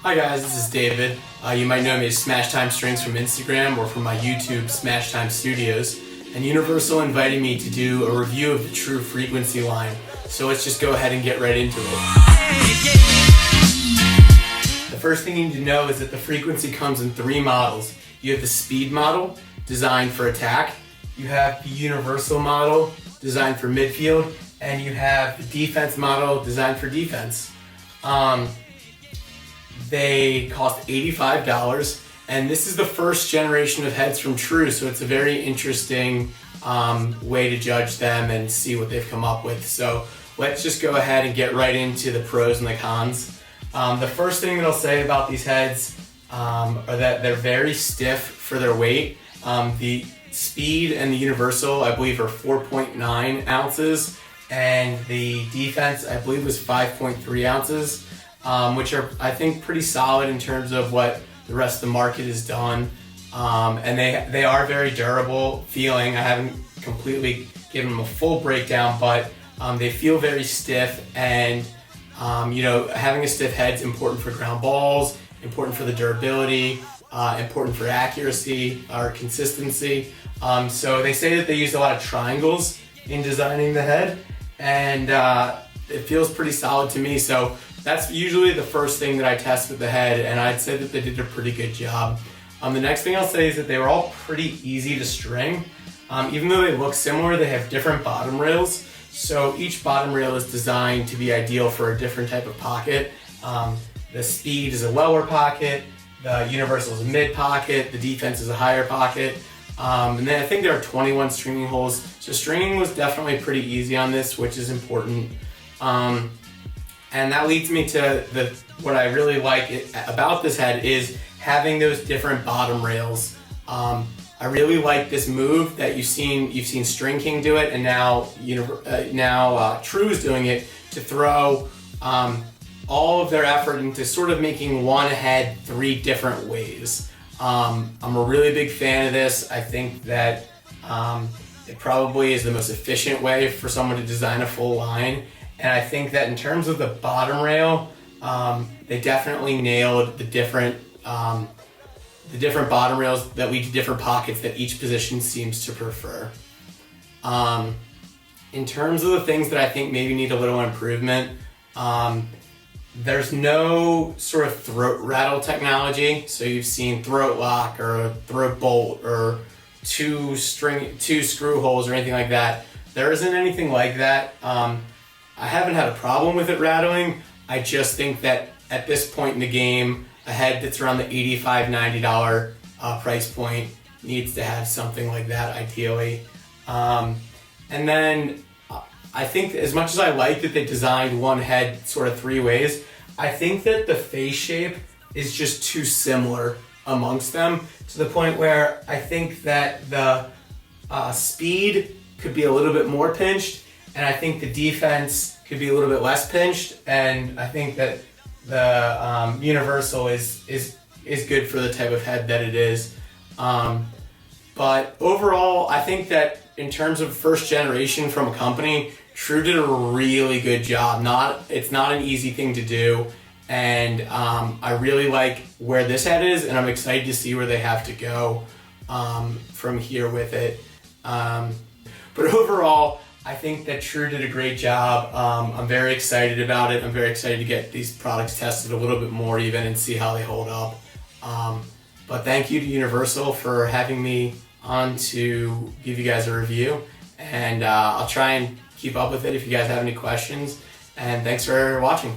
Hi guys, this is David. You might know me as Smashtime Strings from Instagram or from my YouTube Smashtime Studios. And Universal invited me to do a review of the True Frequency line. So let's just go ahead and get right into it. The first thing you need to know is that the frequency comes in three models. You have the speed model, designed for attack. You have the universal model, designed for midfield. And you have the defense model, designed for defense. They cost $85, and this is the first generation of heads from True, so it's a very interesting way to judge them and see what they've come up with. So let's just go ahead and get right into the pros and the cons. The first thing that I'll say about these heads are that they're very stiff for their weight. The speed and the universal, I believe, are 4.9 ounces, and the defense, I believe, was 5.3 ounces. Which are, I think, pretty solid in terms of what the rest of the market has done. And they are very durable feeling. I haven't completely given them a full breakdown, but they feel very stiff, and having a stiff head is important for ground balls, important for the durability, important for accuracy or consistency. So they say that they use a lot of triangles in designing the head, and it feels pretty solid to me. So that's usually the first thing that I test with the head, and I'd say that they did a pretty good job. The next thing I'll say is that they were all pretty easy to string. Even though they look similar, they have different bottom rails. So each bottom rail is designed to be ideal for a different type of pocket. The speed is a lower pocket, the universal is a mid pocket, the defense is a higher pocket. And then I think there are 21 stringing holes. So stringing was definitely pretty easy on this, which is important. And that leads me to what I really like about this head is having those different bottom rails. I really like this move that you've seen String King do it, and now True is doing it, to throw all of their effort into sort of making one head three different ways. I'm a really big fan of this. I think that it probably is the most efficient way for someone to design a full line. And I think that in terms of the bottom rail, they definitely nailed the different bottom rails that lead to different pockets that each position seems to prefer. In terms of the things that I think maybe need a little improvement, there's no sort of throat rattle technology. So you've seen throat lock or a throat bolt or two screw holes or anything like that. There isn't anything like that. I haven't had a problem with it rattling. I just think that at this point in the game, a head that's around the $85, $90 price point needs to have something like that ideally. And then I think as much as I like that they designed one head sort of three ways, I think that the face shape is just too similar amongst them, to the point where I think that the speed could be a little bit more pinched, and I think the defense could be a little bit less pinched, and I think that the universal is good for the type of head that it is. But overall, I think that in terms of first generation from a company, True did a really good job. It's not an easy thing to do, and I really like where this head is, and I'm excited to see where they have to go from here with it. But overall, I think that True did a great job. I'm very excited about it. I'm very excited to get these products tested a little bit more even and see how they hold up. But thank you to Universal for having me on to give you guys a review. And I'll try and keep up with it if you guys have any questions. And thanks for watching.